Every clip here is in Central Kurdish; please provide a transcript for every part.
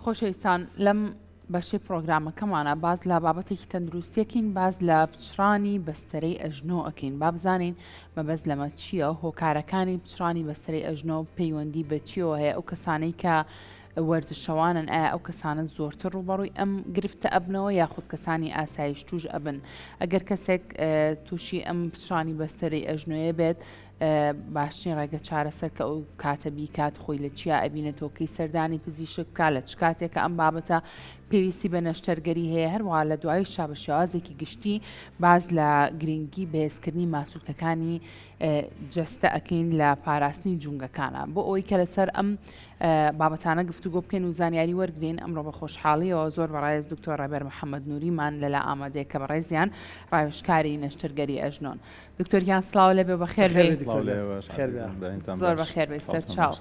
خۆشەویستان لەم بەشەی پرۆگرامەکەمانە باز لە بابەتێکی تەندروستیەکەین، باز لە پچڕانی بەستەرەی ئەژنۆ ئەکەین. با بزانین مەبەست لەمە چییە، هۆکارەکانی پچڕانی بەستەرەی ئەژنۆ پەیوەندی بە چیەوە هەیە، ئەو کەسانەی کە وەرزشەوانن ئایا ئەو کەسانە زۆرتر ڕوبەڕووی ئەم گرفتە ئەبنەوە یاخود کەسانی ئاسایش توش ئەبن. ئەگەر کەسێک تووشی ئەم پچڕانی بەستەرەی ئەژنۆیە بێت، باشترین ڕێگە چارەسەر کە ئەو کاتە بیکات خۆی لە چیا ئەبینێتەوە، کەی سەردانی پزیشک بکات، لە چ کاتێکە ئەم بابەتە پێویستی بە نەشتەرگەری هەیە. هەروەها لە دوای بە شێوازێکی گشتی باز لە گرنگی بەهێزکردنی ماسوولکەکانی جەستە ئەکەین لە پاراستنی جونگەکانە. بۆ ئەوەی کە لەسەر ئەم بابەتانە گفتوگۆ بکەین و زانیاری وەرگرین، ئەمڕۆ بە خۆشحاڵیەوە زۆر بەڕێز دکتۆر ڕێبەر محەممەد نووریمان لەلا ئامادەیە کە بەڕێزیان ڕاوێژکاری نەشتەرگەری ئەژنۆن. دکتۆریان سڵاو لێبێ بەخێر بێ، زۆر بەخێر بێ سەر چاو.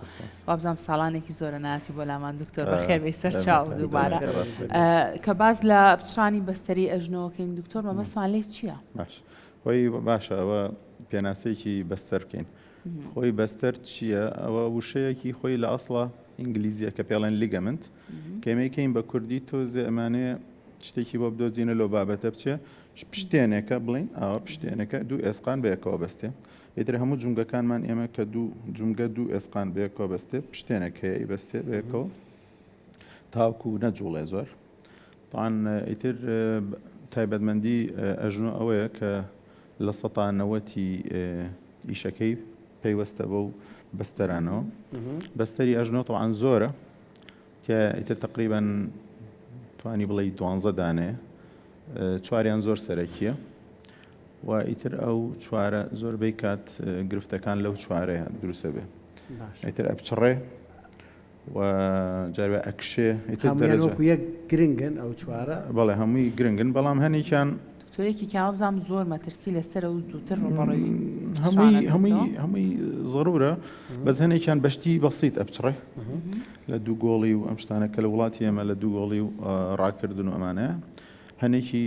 وابزانام ساڵانێکی زۆرە ناتی بۆ لامان دکتۆر بەخێر بێ سەر چاو دووبارە. کە باز لە پچڕانی بەستەری ئەژنۆکەین دکتۆر مەبەستمان لێ چییە؟ باش خۆی باشە ئەوە پێناسەیەکی بەستەر بکەین. خۆی بەستەر چییە؟ ئەوە وشەیەکی خۆی لە ئەسڵە ئینگلیزیە کە پێڵێن لیگەمنت، کەمێکین بە کوردی تۆزێ ئەمانەیە شتێکی بۆ بدۆزینە لەو بابەتە بچێ پشتێنێکە بڵین ئاوا پشتێنەکە دوو ئێسقان بەیەکەوە بەستێ. ئیتر هەموو جونگەکانمان ئێمە کە دوو جونگە دوو ئێسقان بەیەکەوە بەستێ پشتێنێک هەیە بەستێ بەیەکەوە تاوکو نەجوڵێ زۆر. طبعاً ئیتر تایبەتمەندی ئەژنۆ ئەوەیە کە لە 90 ئیشەکەی پەیوەستە بەو بەستەرانەوە. بەستەری ئەژنۆ طبعاً زۆرە، ئیتر تقریباً توانی بڵێ 12 دانەیە، چواریان زۆر سەرەکیە و ئیتر ئەو چوارە زۆربەی کات گرفتەکان لەو چوارەیە دروستە بێ. ئیتر ئەپچڕێ و جارێ ئەکشێ یەک گرنگن ئەو چوارە، بەڵێ هەمووی گرنگن، بەڵام هەنێکیان دکتۆرێکی کاوەبزانام زۆر مەترسی لەسەر و زووتر ڕوبەڕووی هەمووی ضرورە، بەس هەنێکیان بەشتی بەسیت ئەپچڕێ لە دوو گۆڵی و ئەم شتانە کە لە وڵاتی ئێمە لە دوو گۆڵی و ڕاکردن و ئەمانەیە. هەنێکی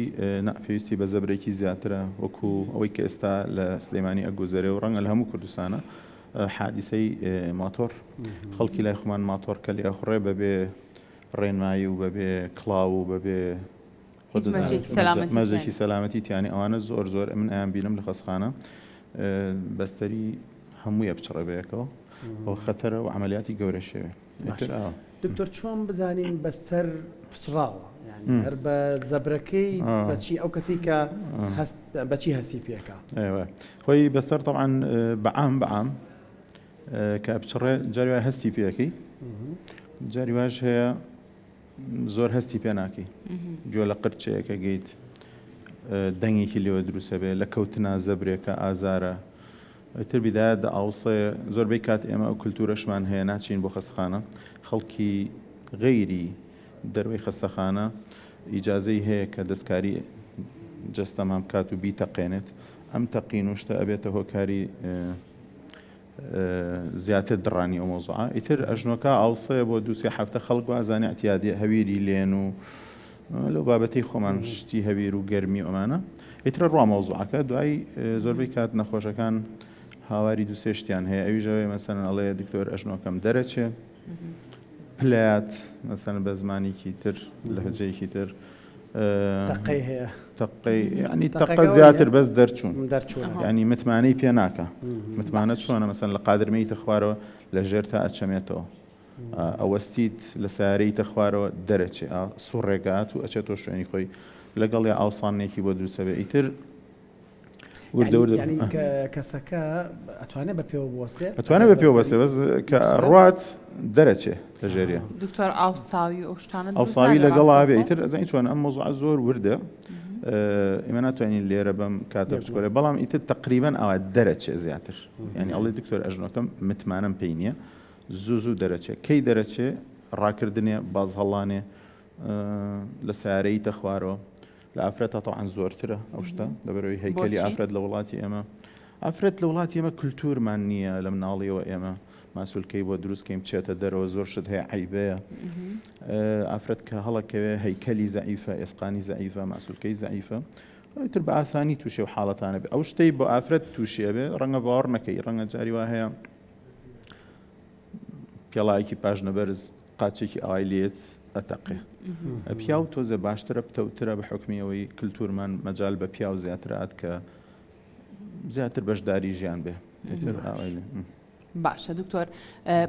پێویستی بە زەبرێکی زیاترە، وەکو ئەوەی کە ئێستا لە سلێمانی ئەگوزەرێ و ڕەنگە لە هەموو کوردستانە حادیسەی ماتۆر خەڵکی لای خۆمان ماتۆر کە لێ ئەخڕێ بەبێ ڕێنمایی و بەبێ کڵاو و بەبێ مەرجێکی سەلامەتی تیانی ئەوانە زۆر زۆر من ئەیان بینم لە خەسخانە بەستەری هەمووی ئەپچڕێ بەیەکەوە ئەو خەتەرە و عەمەلیاتی گەورە شێوێ. دکتۆر چۆن بزانین بەستەر پچڕاوە؟ هەر بە زەبرەکەی بەچی ئەو کەسی کە بەچی هەستی پێکە؟ خۆی بەستەر طبعاً بەعام کە بچڕێ جاروای هەستی پێەکەی، جاریواش هەیە زۆر هەستی پێ ناکەی، گوێ لە قرچەیەکە گەیت دەنگێکی لێوە دروستە بێ، لە کەوتنا زەبرێکە ئازارە، ئیتر بیدایە دە ئاوسەیە. زۆربەی کات ئێمە ئەو کولتورەشمان هەیە ناچین بۆ خەستەخانە، خەڵکی غەیری دەروەی خەستەخانە ئیجازەی هەیە کە دەستکاری جەستەمان بکات و بیتەقێنێت. ئەم تەقین و شتە ئەبێتە هۆکاری زیاتر دڕانی ئەو مۆزوعە. ئیتر ئەژنۆکە ئاوسەیە بۆ 2-3 هەفتە خەڵک وازانێ ئەتیادی هەویری لێن و لەو بابەتەی خۆمان شتی هەویر و گەرمی ئەمانە. ئیتر ڕوا مۆزوعەکە دوای زۆربەی کات نەخۆشەکان هاواری 2-3 شتیان هەیە. ئەویژەوەی مەسەن ئەڵێ دکتۆر ئەژنۆکەم دەرەچێ، پلات مەسەن بە زمانێکی تر لە هەجەیەکی تر تەقەی هەیە، تەقەی ینی تەقە زیاتر بەس دەرچوون ینی متمانەی پێ ناکە. متمانە چۆنە؟ مەسەن لە قادرمەی تەخوارەوە لە ژێر تا ئەچەمێتەوە، ئەوەستیت لە سیارەی تەخوارەوە دەرەچێ سوڕێگات و ئەچێتەوە شوێنی خۆی لەگەڵ یا ئاوسانێکی بۆ دروستە بێ. ئیتر کەسەکە ئەتوانێت بە پێوە بوەستێت، ئەتوانێت بە پێوە بەستێ، بەس کە ڕوات دەرەچێ لە ژێریە. دکتۆر ئاوساوی ئەو شتانە ئاوساوی لەگەڵ ئابێ. ئیتر ئەزانی چۆن ئەم مۆزوعە زۆر وردە، ئێمە ناتوانین لێرە بەم کاتە بچکۆرێ، بەڵام ئیتر تقریباً ئەوە دەرەچێ زیاتر. ینی ئەڵێ دکتۆر ئەژنۆکەم متمانەم پێی نییە، زوو دەرەچێ. کەی دەرەچێ؟ ڕاکردنێ، باز هەڵانێ لە سیارەی تەخوارەوە. لە ئافرەتە طبعاً زۆرترە ئەو شتە لەبەرەوەی هەیکەلی ئافرەت لە وڵاتی ئێمە. ئافرەت لە وڵاتی ئێمە کولتورمان نییە لە مناڵیەوە ئێمە ماسوولکەی بۆ دروستکەیم بچێتە دەرەوە، زۆر شت هەیە عیبەیە. ئافرەت کە هەڵەکەوێ هەیکەلی زەعیفە، ئێسقانی زەعیفە، ماسوولکەی زەعیفە، ئیتر بە ئاسانی تووشێ و حاڵەتانە بێ. ئەو شتەی بۆ ئافرەت تووشێ بێ ڕەنگە باوەڕ نەکەی، ڕەنگە جاری وا هەیە پێڵایەکی پاژنەبەرز قاچێکی ئاوای لێت ئەتەقێ پیا و تۆزە باشترە پتەوترە بە حکمیەوەی کللتورمان مەجال بە پیا و زیاترات کە زیاتر بەشداری ژیان بێ باشە دکتۆر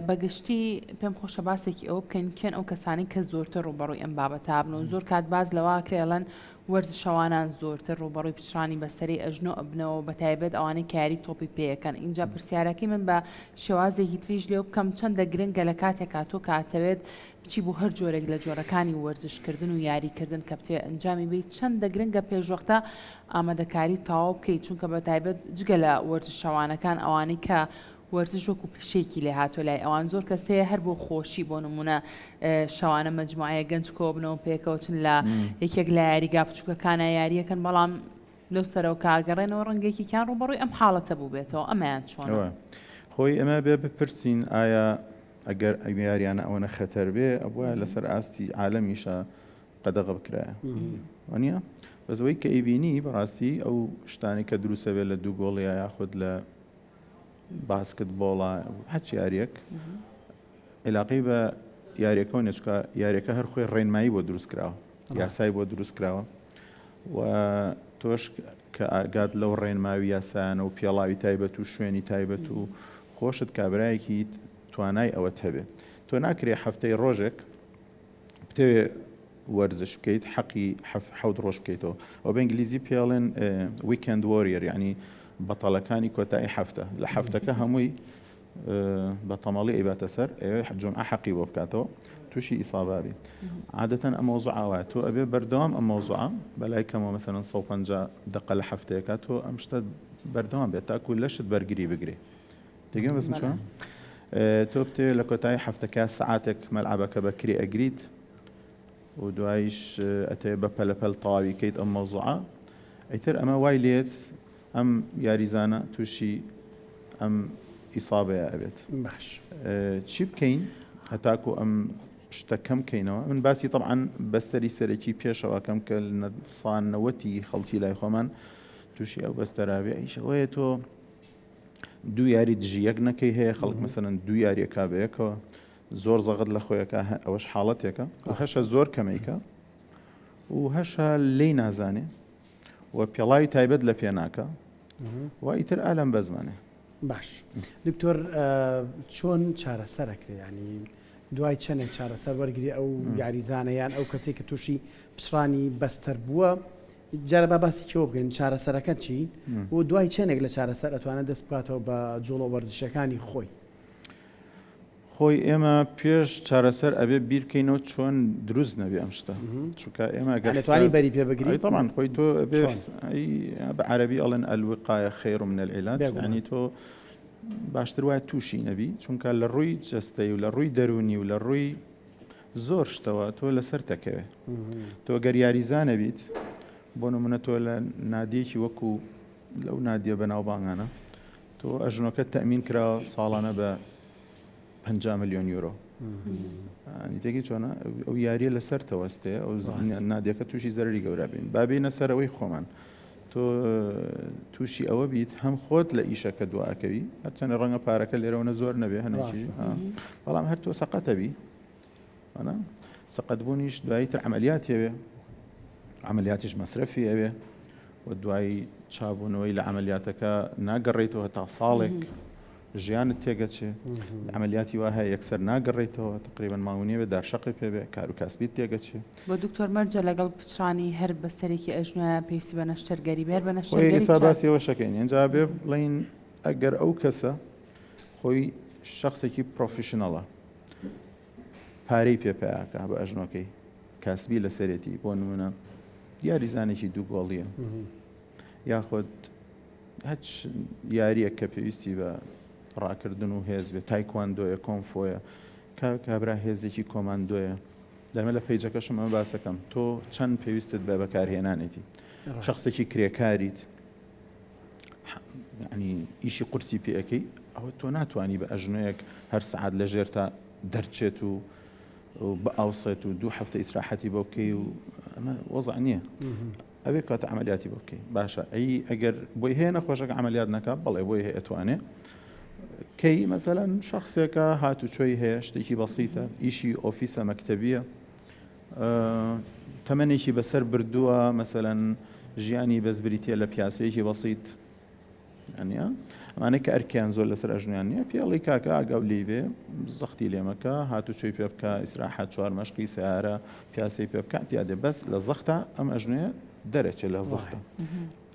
بەگشتی پێم خۆشە باسێکی ئەوە بکەین کێن ئەو کەسانی کە زۆرتر ڕوبەڕووی ئەم بابەتا بن و زۆر کات باز لەوە کرێڵەن وەرزشەوانان زۆرتر ڕوبەڕووی پچرانی بەستەری ئەژنۆ ئەبنەوە بەتایبەت ئەوانەی کاری تۆپی پێەکەن اینجا پرسیارەکەی من بە شێوازێکی تریش لێو بکەم چەندە گرنگە لە کاتێکا تۆ کاتەوێت بچی بۆ هەر جۆرێک لە جۆرەکانی وەرزشکردن و یاریکردن کە بتوێ ئەنجامی بیت چەندە گرنگە پێشوەختە ئامادەکاری تەواو بکەیت چونکە بەتایبەت جگە لە وەرزشەوانەکان ئەوانەی کە وەرزش وەکو پیشێکی لێ هاتۆ لای ئەوان زۆر کەسەیە هەر بۆ خۆشی بۆ نمونە شەوانە مەجموعەیە گەنج کۆبنەوە پێکەوە چن لە یەکێک لە یاریگا بچووکەکانە یاریەکەن بەڵام لەو سەرەوە کاگەڕێنەوە ڕەنگێکی کیان ڕوبەڕووی ئەم حاڵەتە بوو بێتەوە ئەمەیان چۆنە خۆی ئەمە بێ بپرسین ئایا ئەگەر ئەمیاریانە ئەوەنە خەتەر بێ ئەوە لەسەر ئاستی عالەمیشە قەدەغە بکرایە وانە بەزەوەی کە ئەیبینی بەڕاستی ئەو شتانی کە دروستە بێت لە دوو گۆڵیا یاخود لە باسکتبۆڵە هەچ یاریەک علاقەی بە یاریەکە و نەچکە یاریەکە هەر خۆی ڕێنمایی بۆ دروست کراوە یاسای بۆ دروست کراوە و تۆش کە ئاگات لەو ڕێنماوی یاسایانە و پێڵاوی تایبەت و شوێنی تایبەت و خۆشت کابرایەکی توانای ئەوەت هەبێ تۆ ناکرێ هەفتەی ڕۆژێک بتەوێ وەرزش بکەیت حەقی حەوت ڕۆژ بکەیتەوە ئەو بە ئینگلیزی پێڵێن ویکند وۆریەر یعنی بەتەڵەکانی کۆتایی هەفتە لە هەفتەکە هەمووی بە تەماڵی ئەیباتە سەر جمعە حەقی بۆ بکاتەوە تووشی ئیسابابی عادەتەن ئەم مۆزوعاوە تۆ ئەبێ بەردەوام ئەم مۆزوعە بەلای کەمەوە مەسەرەن 150 دقە لە هەفتەیەکە تۆ ئەم شتە بەردەوام بێت تاکو لەشت بەرگری بگرێ تێگەم بەسم چۆن تۆ بتێ لە کۆتایی هەفتەکە سەعاتێک مەلعەبەکە بەکری ئەگریت و دوایش ئەتێ بە پەلەپەل تەواوی کەیت ئەم مۆزوعە ئەیتر ئەمە وای لێت ئەم یاریزانە تووشی ئەم ئیسابەیە ئەبێت باش چی بکەین هەتاکو ئەم شتە کەم بکەینەوە من باسی طبعاً بەستەری سەرەکی پێشەوە کەم کە سانەوەتی خەڵکی لای خۆمان تووشی ئەو بەستەرابێ ئیشەوەیە تۆ دوو یاری دژی یەک نەکەی هەیە خەڵک مەسەرەن دوو یاریەکە بەیەکەوە زۆر زەغت لە خۆیەکە ئەوەش حاڵەتێکە و هەشە زۆر کەمەیکە و هەشە لێی نازانێ و پێڵاوی تایبەت لە پێناکە و ئیتر ئالەم بەزمانێ باش دکتۆر چۆن چارەسەرەکرێ ینی دوای چەندێک چارەسەر وەرگری ئەو یاریزانەیان ئەو کەسێک کە تووشی پشرانی بەستەر بووە جارە با باسی کێوە بگەین چارەسەرەکە چی و دوای چەندێک لە چارەسەر ئەتوانێت دەست بکاتەوە بە جوڵە وەرزشەکانی خۆی ئێمە پێش چارەسەر ئەبێ بیر بکەینەوە چۆن دروست نەبێ ئەم شتە چونکە ئێمە ئەتوانی بەری پێ بگریت طبعاً خۆی تۆ بە عەرەبی ئەڵێن الوقایە خەیر من العلاج یعنی تۆ باشتر وایە تووشی نەبی چونکە لە ڕووی جەستەی و لە ڕووی دەرونی و لە ڕووی زۆر شتەوە تۆ لەسەر تەکەوێ تۆ گەر یاریزانە بیت بۆ نمونە تۆ لە نادیەکی وەکو لەو نادیە بەناوبانگانە تۆ ئەژنۆکە تەمین کراوە ساڵانە بە 50 ملیۆن یورۆ تێکی چۆنە ئەو یاریە لەسەر تەوەستێ ئەو نادیەکە تووشی زەرری گەورە بین بابینە سەرەوەی خۆمان تۆ تووشی ئەوە بیت هەم خۆت لە ئیشەکە دواکەوی هەرچەنە ڕەنگە پارەکە لێرەوە زۆر نەبێ هەنێکی بەڵام هەر تۆ سەقەتەبی سەقەت بوونیش دوایی تر عملیاتیەوێ عملیاتیش مەسرەفی ئەوێ و دوایی چابوونەوەی لە عملیاتەکە ناگەڕێیتەوە تا ساڵێک ژیانت تێگەچێ عملیاتی وا هەیە یەکسەر ناگەڕێیتەوە تقریبا ماوەنیە بێ داشەقی پێبێ کار و کاسبیت تێگەچێ بۆ دکتۆر مەرجە لەگەڵ پچرانی هەر بەستەرێکی ئەژنۆیە پێویستی بە نەشتەرگەری بێر بە نەشتەرگەری ئێستا باسیەوە شەکەین اینجا بێ بڵین ئەگەر ئەو کەسە خۆی شخصێکی پرۆفیشنەڵە پارەی پێپیاکە بە ئەژنۆکەی کاسبی لەسەرێتی بۆ نمونە یاریزانێکی دوو گۆڵیە یاخود هەچ یاریە کە پێویستی بە ڕاکردن و هێز بێت تایکواندۆیە کۆنفۆیە کابرا هێزێکی کۆماندۆیە دەمە لە پەیجەکەشم ئەمە باسەکەم تۆ چەند پێویستت بە بەکارهێنانێتی شخصێکی کرێکاریت ینی ئیشی قورسی پێەکەی ئەوە تۆ ناتوانانی بە ئەژنۆیەک هەر سعات لە ژێر تا دەرچێت و بە ئاوسێت و دوو هەفتە ئیسراحەتی بۆ بکەی و ئەمە وەزع نییە ئەوێ کاتە عملیاتی بۆ بکەی باشە ئەی ئەگەر بۆی هەیە نەخۆشەکە عملیات نەکات بەڵێ بۆی هەیە ئەتوانێ کەی مەسەلەن شخصێکە هاتوچۆی هەیە شتێکی بەسیتە ئیشی ئۆفیسە مەکتەبیە تەمەنێکی بەسەر بردووە مەسەلەن ژیانی بەزبریتە لە پیاسەیەکی بەسیت ئەنیا ئەمانەی کە ئەرکیان زۆر لەسەر ئەژنیان نییە پیاڵی کاکە ئاگاو لێ بێ زەختی لێمەکە هاتوچۆی پێ بکە ئیسراحەت چوار مەشقی سیارە پیاسەی پێ بکات یادێ بەس لە زەختە ئەم ئەژنوێ دەرەچێت لە زەختە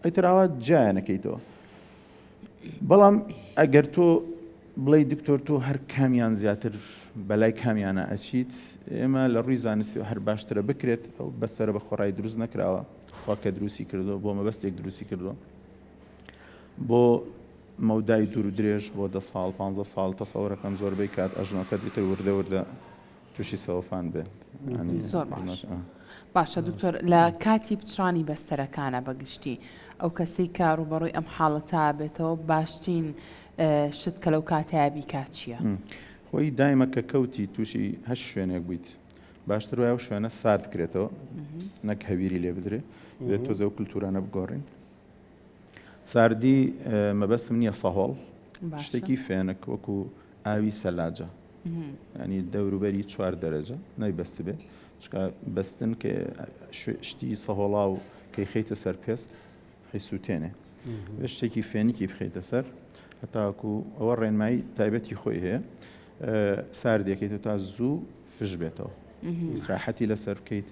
ئەیتراوە جایانەکەیتەوە بەڵام ئەگەر تۆ بڵێ دکتۆر تۆ هەر کامیان زیاتر بەلای کامیانە ئەچیت ئێمە لە ڕووی زانستی و هەر باشترە بکرێت ئەو بەستەرە بە خۆڕای دروست نەکراوە خوا کە دروستی کردو بۆ مەبەستێک دروستی کردو بۆ مەودای دوور و درێژ بۆ 10 ساڵ 15 ساڵ تەسەوەرەکەم زۆربەی کات ئەژنۆکە دیتر وردە وردە تووشی سەوفان بێ زۆر باشە دکتۆر لە کاتی پچڕانی بەستەرەکانە بەگشتی ئەو کەسەی کە ڕوبەڕووی ئەم حاڵەتە بێتەوە باشترین شت کە لەو کاتەیە بیکات چییە؟ خۆی دایمە کە کەوتی تووشی هەش شوێنێک بوویت باشتر وایە و شوێنە سارد کرێتەوە نەک هەویری لێ بدرێ بێت تۆزە و کولتورانە بگۆڕین ساردی مەبەستم نییە سەهۆڵ شتێکی فێنک وەکو ئاوی سەلاجە ینی دەوروبەری 4 دەرەجە نەیبەست بێت چکە بەستن کە شتی سەهۆڵا و کەی خەیتە سەر پێست سووتێنێ بێ شتێکی فێنیکی بخەیتە سەر هەتاکو ئەوە ڕێنمایی تایبەتی خۆی هەیە ساردێکیت و تا زوو فش بێتەوە ئیسراحەتی لەسەر بکەیت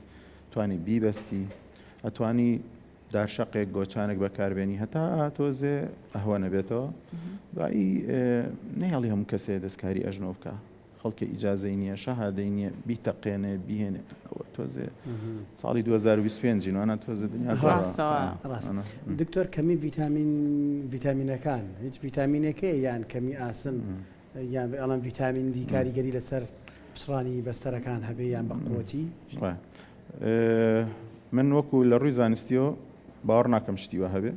توانی بیبەستی ئەتوانی داشەقێک گۆچانێک بەکاربێنی هەتا تۆزێ ئەهوە نەبێتەوە دوایی نەیڵی هەموو کەسێ دەستکاری ئەژنۆ بکە خەڵکی ئیجازەی نییە شەهادەی نییە بیتەقێنێ بهێنێ تۆزێ ساڵی 2025 جینوانە تۆزە دنیا دکتۆر کەمی ڤیتامینەکان هیچ ڤیتامینێکەیە یان کەمی ئاسن یان ئەڵام ڤیتامین دی کاریگەری لەسەر پچڕانی بەستەرەکان هەبێ یان بە قووەتی من وەکو لە ڕووی زانستیەوە باوەڕ ناکەم شتیوە هەبێ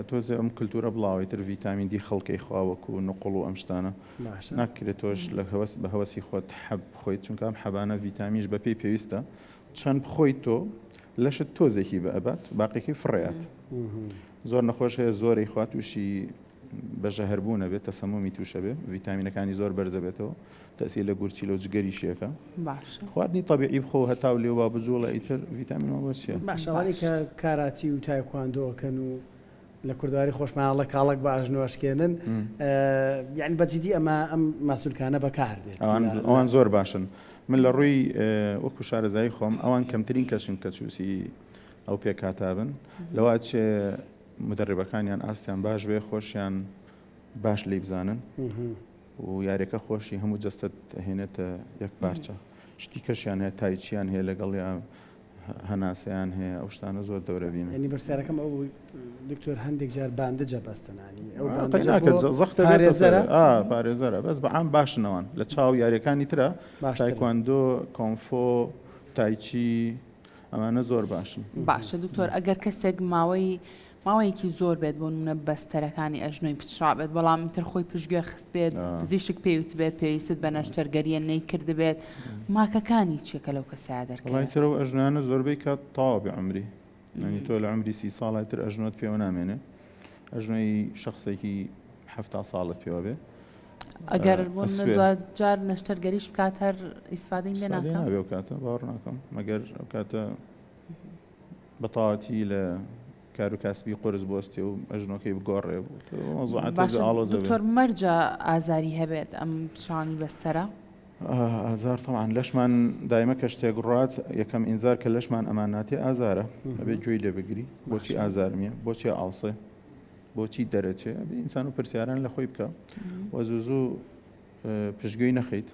تۆزێ ئەم کللتورە بڵاویتر ڤیتامین دی خەڵکەی خواوەکو نقڵ و ئەم شتانە ناکرێت تۆش لە بە هەوەسی خۆت حەب بخۆیت چونکە ئەم حەبانە ڤیتامینش بە پێی پێویستە چەند بخۆیت تۆ لەشت تۆزێکی بەئەبات باقیەکەی فڕێات زۆر نەخۆش هەیە زۆرەی خوا تووشی بەژە هەربوونە بێت تەسەمومی تووشە بێ ڤیتامینەکانی زۆر بەرزە بێتەوە تەسیر لە گورچی لە جگەریشیەکە خواردنی طبیعی بخۆ هەتاو لێ وا بجوڵە ئیتر ڤیتامینەوە چیە باشەوانی کە کاراتی و تایکواندۆکەن و لە کوردواری خۆشمانڵە کاڵک بە ئاژنۆشکێنن یعنی بەجددی ئەمە ئەم ماسوولکانە بەکاردێت ئەوان زۆر باشن من لە ڕووی وەکو شارەزایی خۆم ئەوان کەمترین کەسن کە چووسی ئەو پێکاتابن لەوە چێ مدربەکانیان ئاستیان باش بێ خۆشیان باش لێ بزانن و یاریەکە خۆشی هەموو جەستت هێنێتە یەک پارچە شتی کەشیان هەیە تایچیان هەیە لەگەڵ هەناسیان هەیە ئەو شتانە زۆر دەورەبین ینی بەرسیارەکەم ئەو دکتۆر هەندێک جار باندجە بەستنانی پارێزەرە بەس بەعام باشنەوەن لە چاو یاریەکانی ترە تایکواندۆ کۆنفۆ تایچی ئەمانە زۆر باشن باشە دکتۆر ئەگەر کەسێک ماوەیەکی زۆر بێت بۆ نمونە بەستەرەکانی ئەژنۆی پچڕا بێت بەڵام تر خۆی پشتگوێ خست بێت پزیشک پێوت بێت پێویست بە نەشتەرگەریە نەیکرد بێت ماکەکانی چێکە لەو کەسیا دەرکەوێت ترەوە ئەژنانە زۆربەی کات تاوا بێ عمری ینی تۆ لە عمری 30 ساڵای تر ئەژنۆت پێوە نامێنێ ئەژنۆی شخصێکی 70 ساڵت پێوە بێ ئەگەر جار نەشتەرگەریش بکات هەر ئیسفادەی لێ ناکەم کاتە باوەڕ ناکەم مەگەر ئەو کاتە بەتاواتی لە کار و کاسبی قرس بۆستی و ئەژنۆکەی بگۆڕێ دکتۆر مەرجە ئازاری هەبێت ئەم پچڕانی بەستەرە ئازار تەمان لەشمان دایمە کە شتێک ڕات یەکەم ئینزار کە لەشمان ئەماناتی ئازارە ئەبێ گوێی لێ بگری بۆچی ئازارمیە بۆچی ئاوسێ بۆچی دەرەچێ ئەبێ ئینسان و پرسیاران لە خۆی بکە وە زوو پشتگوێی نەخەیت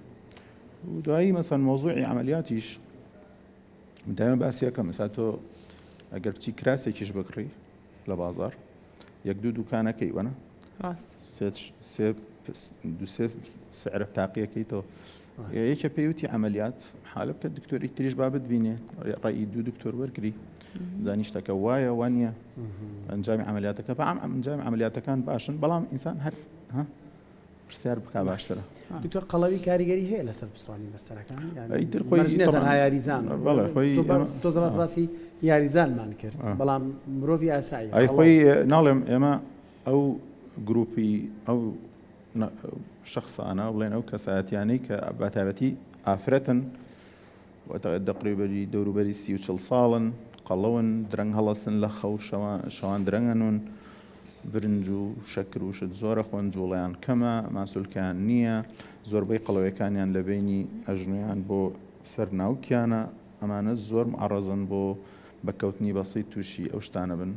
و دوایی مەسەن مۆزوعی عملیاتیش دایمە باسیەکە مەسا تۆ ئەگەر بچی کراسێکیش بکڕی لە بازار یەک دوو دوکانەکەی وەنە سێ سعرە تاقیەکەیتەوە یەکە پێیوتی عملیات حالە بکە دکتۆری تریش بابت بینێ ڕێی دوو دکتۆر وەرگری زانی شتەکە وایە وانە ئەنجامی عملیاتەکە بەعام ئەنجامی عملیاتەکان باشن بەڵام ئینسان هەر پرسیار بکە باشترە دکتۆر قەڵەوی کاریگەری هەیە لەسەر پچڕانی بەستەرەکان یاریزان تۆ زەباسی یاریزانمان کرد بەڵام مرۆڤی ئاسایی ئەی خۆی ناڵێم ئێمە ئەو گروپی ئەو شخصانە بڵێن ئەو کەسایەتیانەی کە بەتایبەتی ئافرەتن دەقریبەری دەوروبەری 30 ساڵن قەڵەون درەنگ هەڵەسن لە خەو شەوان درەنگەنون برنج و شەکر و شت زۆرە خۆن جوڵیان کەمە ماسوولکیان نییە زۆربەی قەڵەوەکانیان لە بینی ئەژنویان بۆ سەر ناوکیانە ئەمانە زۆر معڕەزن بۆ بەکەوتنی بەسیط تووشی ئەو شتانە بن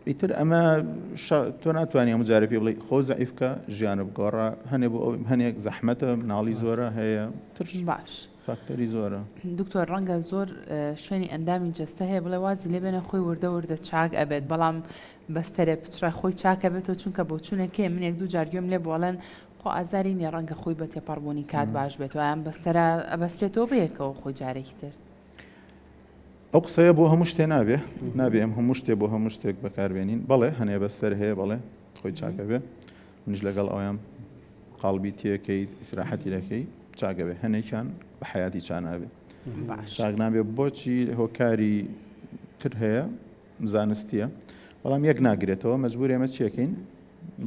ئیتر ئەمە تۆ ناتوانانی هەموو پێ بڵێ خۆ زەعیفکە ژیانە بگۆڕە هەنێ بۆ ئەو هەنێک زەحمەتە مناڵی زۆرە هەیە ترش باش فاکتەری زۆرە دکتۆر ڕەنگە زۆر شوێنی ئەندامی جەستە هەیە بڵێ وازی لێ بێنە خۆی وردە چاک ئەبێت بەڵام بەستەرێ پچرا خۆی چاکە بێتەوە چونکە بۆ چوونەکەی منێک دوو جارگوێم لێ بۆڵێن خۆ ئازاری نیە ڕەنگە خۆی بە تێپەڕبوونی کات باش بێت و ئەم بەستەرە ئەبەسترێتەوە بەیەکەوە خۆی جارێکی تر ئەو قسەیە بۆ هەموو شتێ نابێ ئەم هەموو شتێ بۆ هەموو شتێک بەکاربێنین بەڵێ هەنێ بەستەر هەیە بەڵێ خۆی چاکە بێ منیش لەگەڵ ئەویان قاڵبی تێکەی ئیسراحەتی دەکەی چاکە بێ هەنێکیان بە حیاتی چانابێ چاک نابێ بۆچی هۆکاری تر هەیە زانستیە بەڵام یەک ناگرێتەوە مەجبور ئێمە چێکەین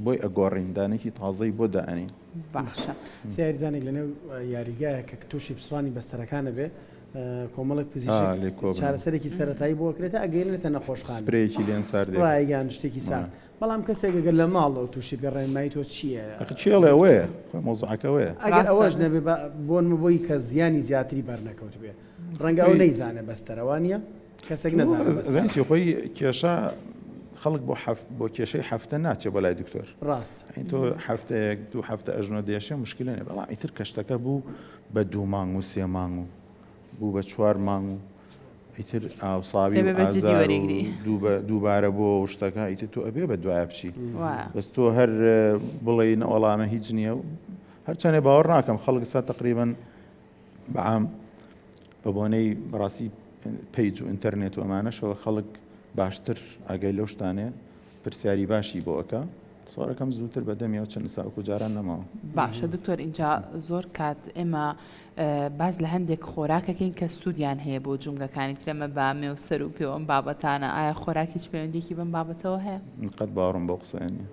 بۆی ئەگۆڕین دانێکی تازەی بۆ دائنین باشە سیاریزانێک لەنێو یاریگایە کە تووشی پسڕانی بەستەرەکانە بێ کۆمەڵێک پزیشک چارەسەرێکی سەرەتایی بۆ کرێتە ئەگەێنێتە نەخۆشخانە سپرەیەکی لێن ساردیان شتێکی سارد بەڵام کەسێک گەر لە ماڵەوە تووشی گەڕێنمایی تۆ چییە چێڵێ ئەوەیە مۆزعەکەوەیە ئەگەر ئەوەش نەبێ بۆن بۆی کە زیانی زیاتری بەرنەکەوت بێ ڕەنگە ئەو نەیزانە بەستەرەوانە کەسێک نەزانێتی خۆی کێشە خەڵک بۆ کێشەی هەفتە ناچێ بۆ لای دکتۆر ڕاست تۆ هەفتەیەک دوو هەفتە ئەژنۆ دێشێ مشکلێنێ بەڵام ئیتر کەشتەکە بوو بە 2 مانگ و 3 مانگ و بوو بە 4 مانگ و ئیتر ئاوساوی ئازار دووبارە بۆ شتەکە ئیتر تۆ ئەبێ بە دوایە بچی بەس تۆ هەر بڵێ نەوەڵامە هیچ نییە و هەرچەندێ باوەڕ ناکەم خەڵک سا تقریبان بەعام بە بۆنەی بەڕاستی پیج و ئینتەرنێت و ئەمانەشەوە خەڵک باشتر ئاگای لەو شتانێ پرسیاری باشی بۆ ئەکە ساڕەکەم زووتر بەدەمیەوە چەند ساوکو جاران نەماوە باشە دکتۆر اینجا زۆر کات ئێمە باز لە هەندێک خۆراکەکەین کە سوودیان هەیە بۆ جونگەکانی ترەمە بامێ و سەر و پێوەم بابەتانە ئایا خۆراکیش پەیوەندێکی بەم بابەتەوە هەیە قەت باوەڕم بۆ قسە نیە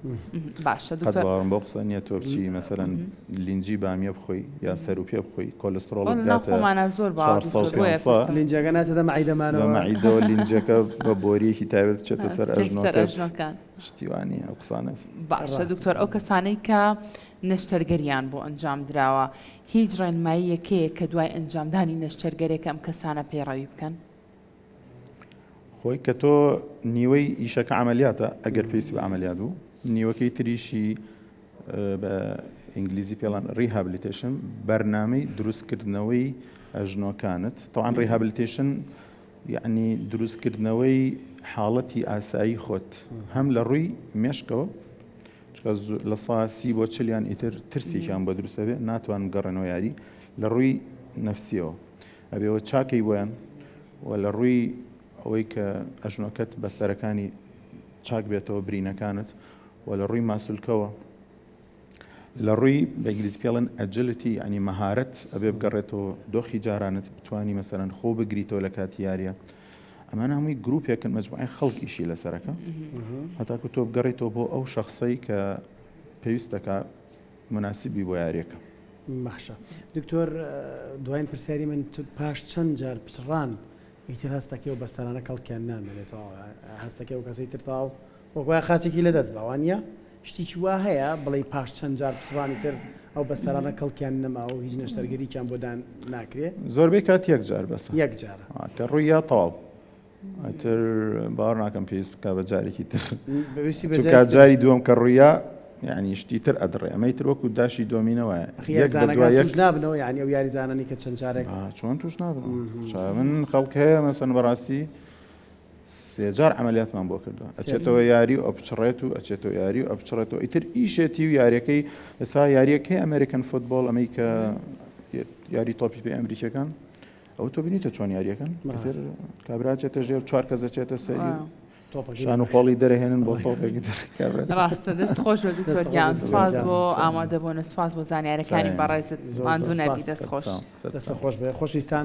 باشە قەت باوەڕم بۆ قسە نیە تۆ بچی مەسەرەن لینجی بامیە بخۆی یا سەر و پێ بخۆی کۆلسترۆڵ خۆمانە زۆر باوەڕ لینجەکە ناتێتە مەعیدەمانەوە مەعیدەوە لینجەکە بە بۆریەکی تایبەت بچێتە سەر ئەژنۆکان شتیوانی ئەو قسانە باشە دکتۆر ئەو کەسانەی کە نەشتەرگەریان بۆ ئەنجام دراوە هیچ ڕێنمایی یەکەیە کە دوای ئەنجامدانی نەشتەرگەرێکە ئەم کەسانە پێڕەوی بکەن خۆی کە تۆ نیوەی ئیشەکە عملیاتە ئەگەر پێویستی بە عملیات بوو نیوەکەی تریشی بە ئینگلیزی پێڵان ریهابلیتیشن بەرنامەی دروستکردنەوەی ئەژنۆکانت تەوان ریهابلیتیشن یعنی دروستکردنەوەی حاڵەتی ئاسایی خۆت هەم لە ڕووی مێشکەوە لە ساسی بۆ چلیان ئیتر ترسیان بە دروستە بێ ناتوان گەڕێنەوە یاری لە ڕووی نەفسیەوە ئەبێەوە چاکەی بۆیان و لە ڕووی ئەوەی کە ئەژنۆکەت بەستەرەکانی چاک بێتەوە برینەکانت و لە ڕووی ماسوولکەوە لە ڕووی بە ئینگلیزی پێڵێن ئەجلتی ئەنی مەهارەت ئەبێ بگەڕێتەوە دۆخی جارانت بتوانی مەسەرەن خۆ بگریتەوە لە کاتی یاریە ئەمانە هەمووی گروپێکن مەجموعەی خەڵکیشی لەسەرەکە هەتاکو تۆ بگەڕێتەوە بۆ ئەو شەخصەی کە پێویستەکە مناسیبی بۆ یاریەکە باشە دکتۆر دوایین پرسیاری من پاش چەند جار پچڕان ئیتر هەستەکەی و بەستەرانە کەڵکیان نامێنێتەوە هەستەکەی و کەسەی ترتاو وەکوای خاچێکی لەدەست باوانە شتێکی وا هەیە بڵێ پاش چەند جار پچڕانی تر ئەو بەستەرانە کەڵکیان نەما و هیچ نەشتەرگەرییان بۆدان ناکرێت زۆربەی کات یەک جار بەس یەک جارە کە ڕوویە تەواو ئەتر باوەڕ ناکەم پێویست بکە بە جارێکی تر کات جاری دووەم کە ڕوویە یعنی شتی تر ئەدڕێ ئەمەی تر وەکو داشی دۆمینەوەیە توش نابنەوە یعنی ئەو یاریزانانی کە چەند جارێک چۆن توش نابن من خەڵک هەیە مەسەن بەڕاستی 3 جار عملیاتمان بۆ کردووە ئەچێتەوە یاری و ئەپچڕێت و ئەچێتەوە یاری و ئەپچڕێتەوە ئیتر ئیشێتی و یاریەکەی ئێستا یاریەکەی ئەمریکن فوتبۆڵ ئەمەی کە یاری تۆپی پێ ئەمریکیەکان ئەو تۆ بینیتە چۆن یاریەکەن کابراچێتە ژێر 4 کەس ئەچێتە سەری شان و پۆڵی دەرەهێنن بۆ تۆپێکی ڕاستە دەست خۆش بە دکتۆر گیان سپاس بۆ ئامادەبوون و سپاس بۆ زانیاریەکانی بەڕێزت ماندوو نەبی دەست خۆش دەستە خۆش بێ خۆشویستان